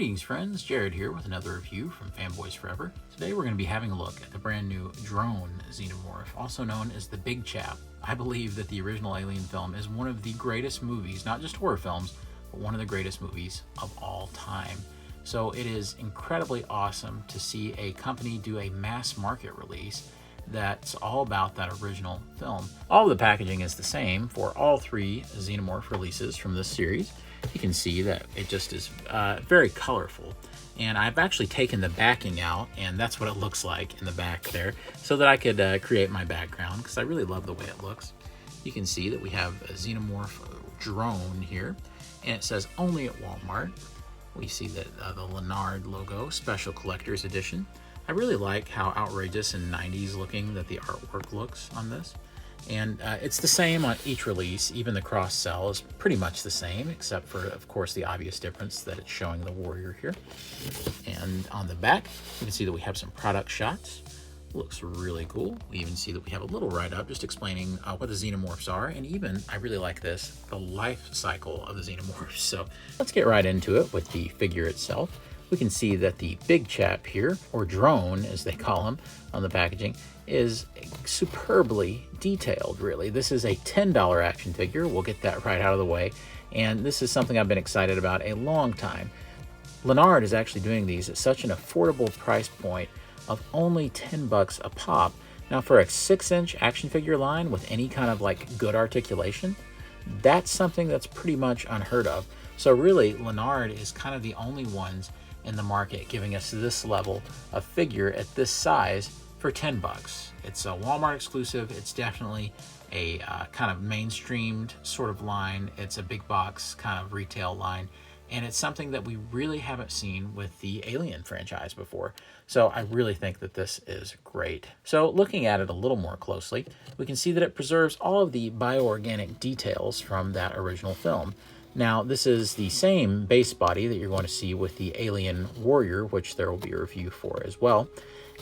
Greetings friends, Jared here with another review from Fanboys Forever. Today we're going to be having a look at the brand new drone xenomorph, also known as the Big Chap. I believe that the original Alien film is one of the greatest movies, not just horror films, but one of the greatest movies of all time. So it is incredibly awesome to see a company do a mass market release that's all about that original film. All of the packaging is the same for all three Xenomorph releases from this series. You can see that it just is very colorful. And I've actually taken the backing out, and that's what it looks like in the back there, so that I could create my background, because I really love the way it looks. You can see that we have a Xenomorph drone here, and it says only at Walmart. We see that the Lanard logo, Special Collector's Edition. I really like how outrageous and 90s looking that the artwork looks on this. And it's the same on each release. Even the cross-sell is pretty much the same, except for, of course, the obvious difference that it's showing the warrior here. And on the back, you can see that we have some product shots. Looks really cool. We even see that we have a little write-up just explaining what the Xenomorphs are, and even, I really like this, the life cycle of the Xenomorphs. So let's get right into it with the figure itself. We can see that the Big Chap here, or drone as they call him on the packaging, is superbly detailed, really. This is a $10 action figure. We'll get that right out of the way. And this is something I've been excited about a long time. Lanard is actually doing these at such an affordable price point of only 10 bucks a pop. Now for a 6-inch action figure line with any kind of like good articulation, that's something that's pretty much unheard of. So really, Lanard is kind of the only ones in the market giving us this level of figure at this size for 10 bucks. It's a Walmart exclusive. It's definitely a kind of mainstreamed sort of line. It's a big box kind of retail line. And it's something that we really haven't seen with the Alien franchise before. So I really think that this is great. So looking at it a little more closely, we can see that it preserves all of the bioorganic details from that original film. Now, this is the same base body that you're going to see with the Alien Warrior, which there will be a review for as well.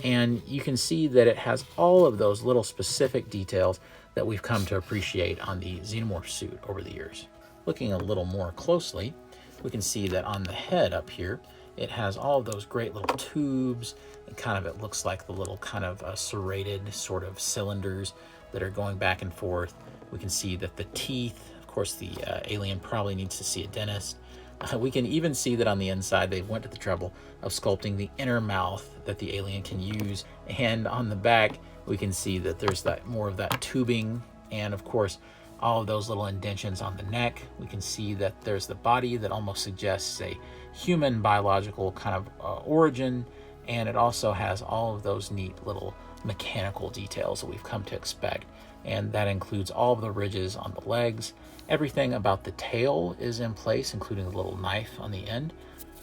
And you can see that it has all of those little specific details that we've come to appreciate on the Xenomorph suit over the years. Looking a little more closely, we can see that on the head up here, it has all of those great little tubes, and kind of it looks like the little kind of serrated sort of cylinders that are going back and forth. We can see that the teeth, of course, the alien probably needs to see a dentist. We can even see that on the inside they went to the trouble of sculpting the inner mouth that the alien can use. And on the back, we can see that there's that more of that tubing, and of course, all of those little indentions on the neck. We can see that there's the body that almost suggests a human biological kind of origin, and it also has all of those neat little mechanical details that we've come to expect. And that includes all of the ridges on the legs. Everything about the tail is in place, including the little knife on the end.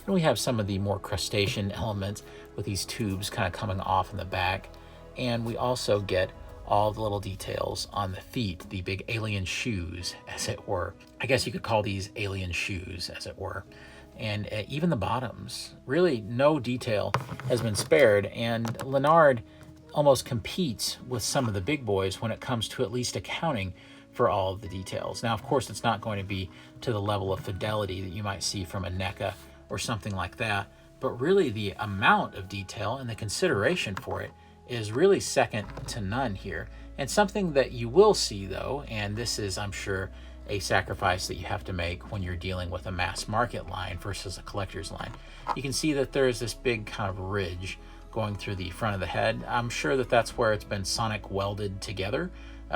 And we have some of the more crustacean elements with these tubes kind of coming off in the back. And we also get all the little details on the feet, the big alien shoes, as it were. I guess you could call these alien shoes, as it were. And even the bottoms, really no detail has been spared. And Lanard almost competes with some of the big boys when it comes to at least accounting for all of the details. Now, of course, it's not going to be to the level of fidelity that you might see from a NECA or something like that, but really the amount of detail and the consideration for it is really second to none here. And something that you will see though, and this is, I'm sure, a sacrifice that you have to make when you're dealing with a mass market line versus a collector's line. You can see that there is this big kind of ridge going through the front of the head. I'm sure that that's where it's been sonic welded together,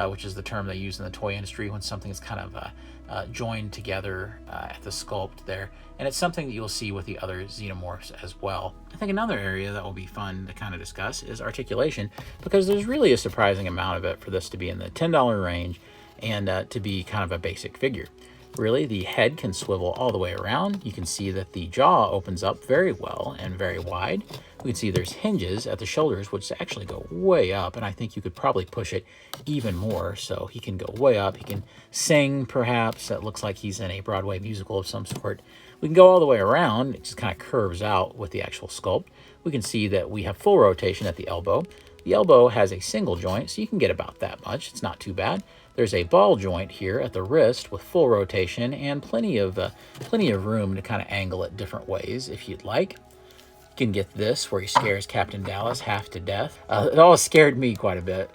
which is the term they use in the toy industry when something is kind of joined together at the sculpt there. And it's something that you'll see with the other Xenomorphs as well. I think another area that will be fun to kind of discuss is articulation, because there's really a surprising amount of it for this to be in the $10 range and to be kind of a basic figure. Really, the head can swivel all the way around. You can see that the jaw opens up very well and very wide. We can see there's hinges at the shoulders, which actually go way up, and I think you could probably push it even more, so he can go way up. He can sing, perhaps. It looks like he's in a Broadway musical of some sort. We can go all the way around. It just kind of curves out with the actual sculpt. We can see that we have full rotation at the elbow. The elbow has a single joint, so you can get about that much. It's not too bad. There's a ball joint here at the wrist with full rotation and plenty of room to kind of angle it different ways if you'd like. You can get this where he scares Captain Dallas half to death. It always scared me quite a bit.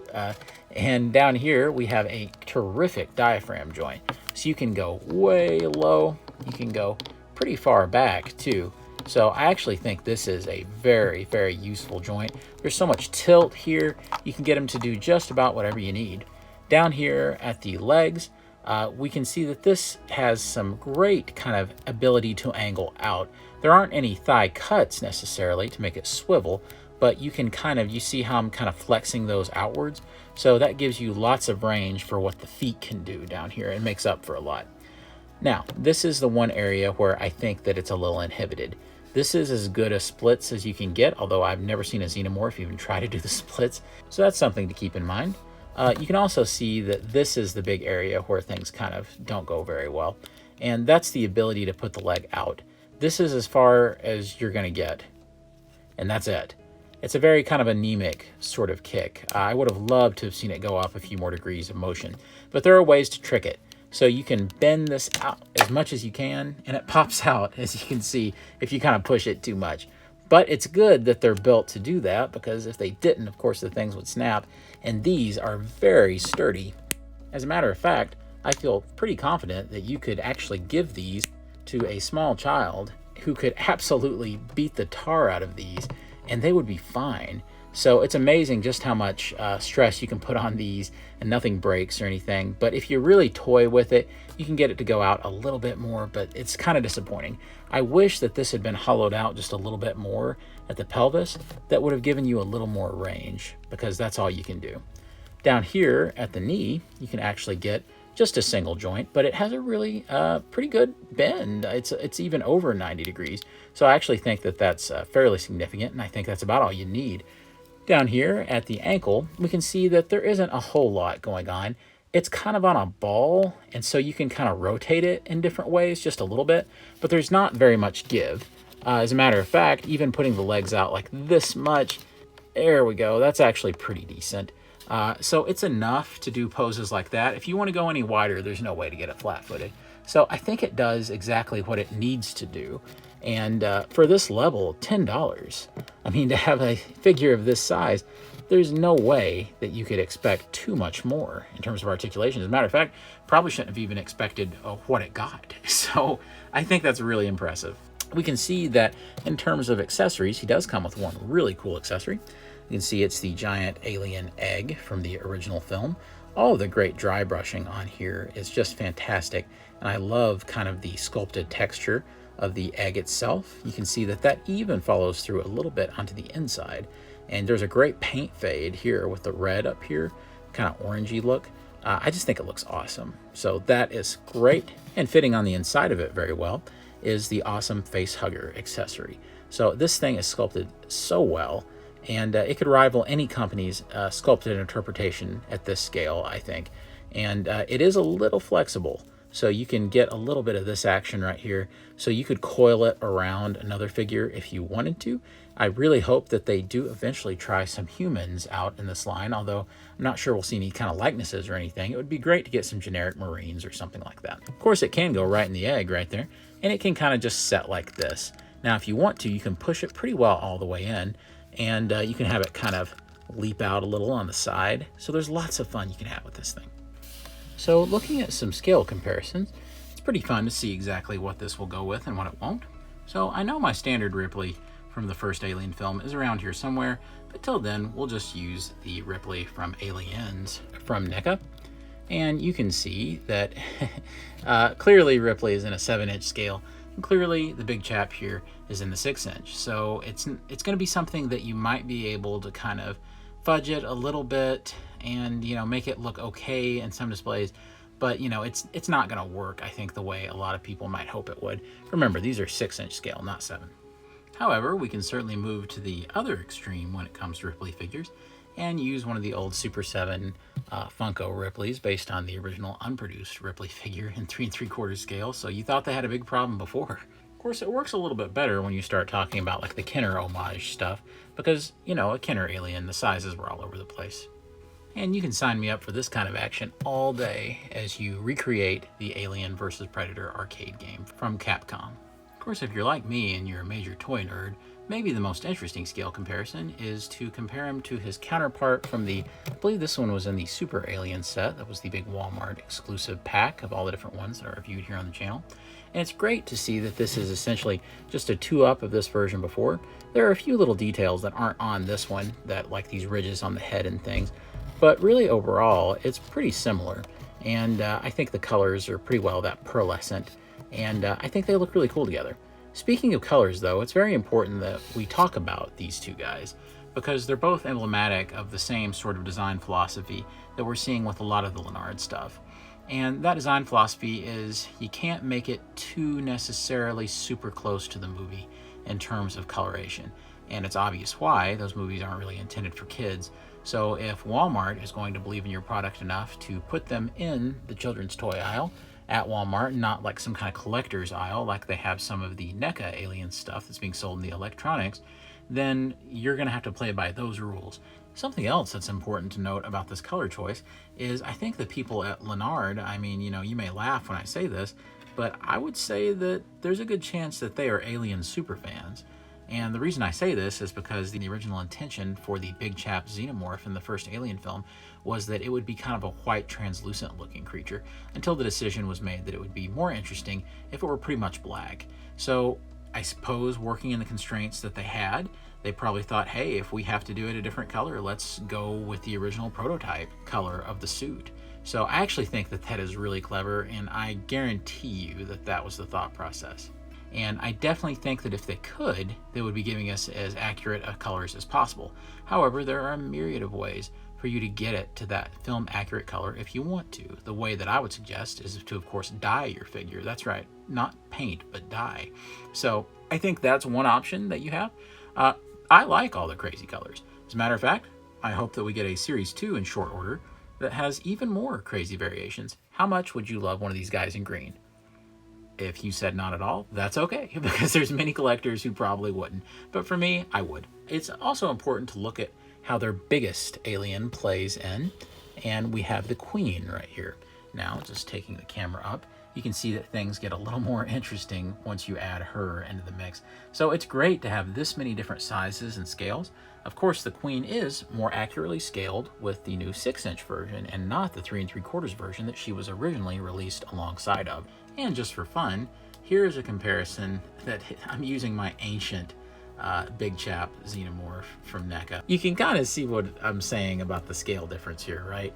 And down here we have a terrific diaphragm joint. So you can go way low. You can go pretty far back too. So I actually think this is a very, very useful joint. There's so much tilt here. You can get them to do just about whatever you need. Down here at the legs, we can see that this has some great kind of ability to angle out. There aren't any thigh cuts necessarily to make it swivel, but you can you see how I'm kind of flexing those outwards. So that gives you lots of range for what the feet can do down here and makes up for a lot. Now, this is the one area where I think that it's a little inhibited. This is as good a splits as you can get, although I've never seen a xenomorph even try to do the splits. So that's something to keep in mind. You can also see that this is the big area where things kind of don't go very well. And that's the ability to put the leg out. This is as far as you're going to get. And that's it. It's a very kind of anemic sort of kick. I would have loved to have seen it go up a few more degrees of motion. But there are ways to trick it. So you can bend this out as much as you can, and it pops out, as you can see, if you kind of push it too much. But it's good that they're built to do that, because if they didn't, of course, the things would snap. And these are very sturdy. As a matter of fact, I feel pretty confident that you could actually give these to a small child who could absolutely beat the tar out of these, and they would be fine. So it's amazing just how much stress you can put on these and nothing breaks or anything. But if you really toy with it, you can get it to go out a little bit more, but it's kind of disappointing. I wish that this had been hollowed out just a little bit more at the pelvis. That would have given you a little more range, because that's all you can do. Down here at the knee, you can actually get just a single joint, but it has a really pretty good bend. It's even over 90 degrees. So I actually think that that's fairly significant, and I think that's about all you need. Down here at the ankle, we can see that there isn't a whole lot going on. It's kind of on a ball, and so you can kind of rotate it in different ways, just a little bit, but there's not very much give. As a matter of fact, even putting the legs out like this much, there we go, that's actually pretty decent. So it's enough to do poses like that. If you want to go any wider, there's no way to get it flat-footed. So I think it does exactly what it needs to do. And for this level, $10. I mean, to have a figure of this size, there's no way that you could expect too much more in terms of articulation. As a matter of fact, probably shouldn't have even expected what it got. So I think that's really impressive. We can see that in terms of accessories, he does come with one really cool accessory. You can see it's the giant alien egg from the original film. All of the great dry brushing on here is just fantastic. And I love kind of the sculpted texture of the egg itself. You can see that that even follows through a little bit onto the inside. And there's a great paint fade here with the red up here, kind of orangey look. I just think it looks awesome. So that is great. And fitting on the inside of it very well is the awesome face hugger accessory. So this thing is sculpted so well, and it could rival any company's sculpted interpretation at this scale, I think. And it is a little flexible. So you can get a little bit of this action right here. So you could coil it around another figure if you wanted to. I really hope that they do eventually try some humans out in this line, although I'm not sure we'll see any kind of likenesses or anything. It would be great to get some generic Marines or something like that. Of course, it can go right in the egg right there, and it can kind of just set like this. Now, if you want to, you can push it pretty well all the way in, and you can have it kind of leap out a little on the side. So there's lots of fun you can have with this thing. So looking at some scale comparisons, it's pretty fun to see exactly what this will go with and what it won't. So I know my standard Ripley from the first Alien film is around here somewhere, but till then we'll just use the Ripley from Aliens from NECA. And you can see that clearly Ripley is in a 7-inch scale, and clearly the big chap here is in the 6-inch. So it's going to be something that you might be able to kind of fudge it a little bit and, you know, make it look okay in some displays, but, you know, it's not going to work, I think, the way a lot of people might hope it would. Remember, these are 6-inch scale, not 7. However, we can certainly move to the other extreme when it comes to Ripley figures and use one of the old Super 7 Funko Ripleys based on the original unproduced Ripley figure in 3 3/4 scale. So you thought they had a big problem before. Of course, it works a little bit better when you start talking about like the Kenner homage stuff because, you know, a Kenner alien, the sizes were all over the place. And you can sign me up for this kind of action all day as you recreate the Alien vs. Predator arcade game from Capcom. Of course, if you're like me and you're a major toy nerd, maybe the most interesting scale comparison is to compare him to his counterpart from the, I believe this one was in the Super Alien set. That was the big Walmart exclusive pack of all the different ones that are reviewed here on the channel. And it's great to see that this is essentially just a 2-up of this version before. There are a few little details that aren't on this one, that like these ridges on the head and things, but really overall it's pretty similar. And I think the colors are pretty well that pearlescent, and I think they look really cool together. Speaking of colors though, it's very important that we talk about these two guys because they're both emblematic of the same sort of design philosophy that we're seeing with a lot of the Lanard stuff. And that design philosophy is you can't make it too necessarily super close to the movie in terms of coloration. And it's obvious why. Those movies aren't really intended for kids. So if Walmart is going to believe in your product enough to put them in the children's toy aisle at Walmart, not like some kind of collector's aisle like they have some of the NECA Alien stuff that's being sold in the electronics, then you're going to have to play by those rules. Something else that's important to note about this color choice is I think the people at Lanard, I mean, you know, you may laugh when I say this, but I would say that there's a good chance that they are Alien super fans. And the reason I say this is because the original intention for the Big Chap Xenomorph in the first Alien film was that it would be kind of a white translucent looking creature until the decision was made that it would be more interesting if it were pretty much black. So I suppose working in the constraints that they had, they probably thought, hey, if we have to do it a different color, let's go with the original prototype color of the suit. So I actually think that that is really clever, and I guarantee you that that was the thought process. And I definitely think that if they could, they would be giving us as accurate colors as possible. However, there are a myriad of ways for you to get it to that film accurate color if you want to. The way that I would suggest is to, of course, dye your figure. That's right, not paint, but dye. So I think that's one option that you have. I like all the crazy colors. As a matter of fact, I hope that we get a Series 2 in short order that has even more crazy variations. How much would you love one of these guys in green? If you said not at all, that's okay, because there's many collectors who probably wouldn't. But for me, I would. It's also important to look at how their biggest alien plays in, and we have the Queen right here. Now, just taking the camera up, you can see that things get a little more interesting once you add her into the mix. So it's great to have this many different sizes and scales. Of course, the Queen is more accurately scaled with the new 6-inch version and not the 3 3/4 version that she was originally released alongside of. And just for fun, here's a comparison that I'm using my ancient Big Chap Xenomorph from NECA. You can kind of see what I'm saying about the scale difference here, right?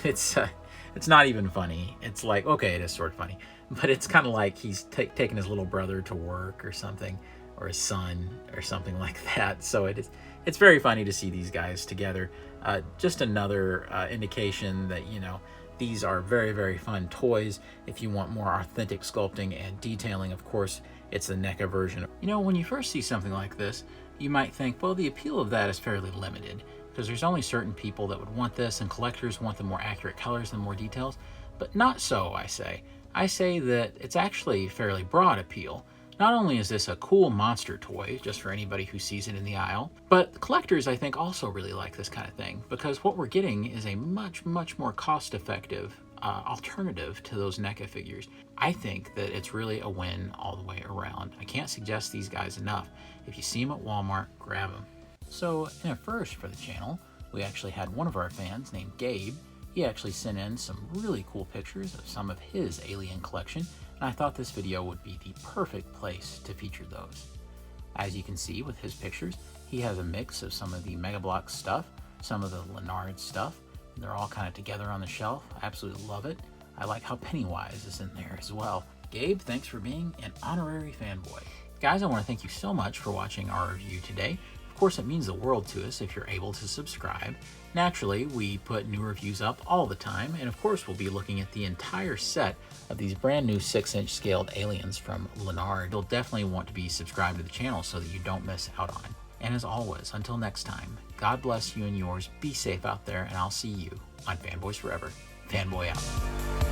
It's not even funny. It's like, okay, it is sort of funny, but it's kind of like he's taking his little brother to work or something, or his son or something like that. So it's very funny to see these guys together. Just another indication that, you know, these are very, very fun toys. If you want more authentic sculpting and detailing, of course, it's the NECA version. You know, when you first see something like this, you might think, well, the appeal of that is fairly limited, because there's only certain people that would want this, and collectors want the more accurate colors and more details. But not so, I say. I say that it's actually fairly broad appeal. Not only is this a cool monster toy, just for anybody who sees it in the aisle, but collectors, I think, also really like this kind of thing, because what we're getting is a much, much more cost-effective alternative to those NECA figures. I think that it's really a win all the way around. I can't suggest these guys enough. If you see them at Walmart, grab them. So in a first for the channel, we actually had one of our fans named Gabe. He actually sent in some really cool pictures of some of his alien collection, and I thought this video would be the perfect place to feature those. As you can see with his pictures, he has a mix of some of the Mega Bloks stuff, some of the Lanard stuff, and they're all kind of together on the shelf. I absolutely love it. I like how Pennywise is in there as well. Gabe, thanks for being an honorary fanboy. Guys, I want to thank you so much for watching our review today. Of course, it means the world to us if you're able to subscribe. Naturally, we put new reviews up all the time, and of course we'll be looking at the entire set of these brand new 6-inch scaled aliens from Lanard. You'll definitely want to be subscribed to the channel so that you don't miss out on. And as always, until next time, God bless you and yours, be safe out there, and I'll see you on Fanboys Forever. Fanboy out.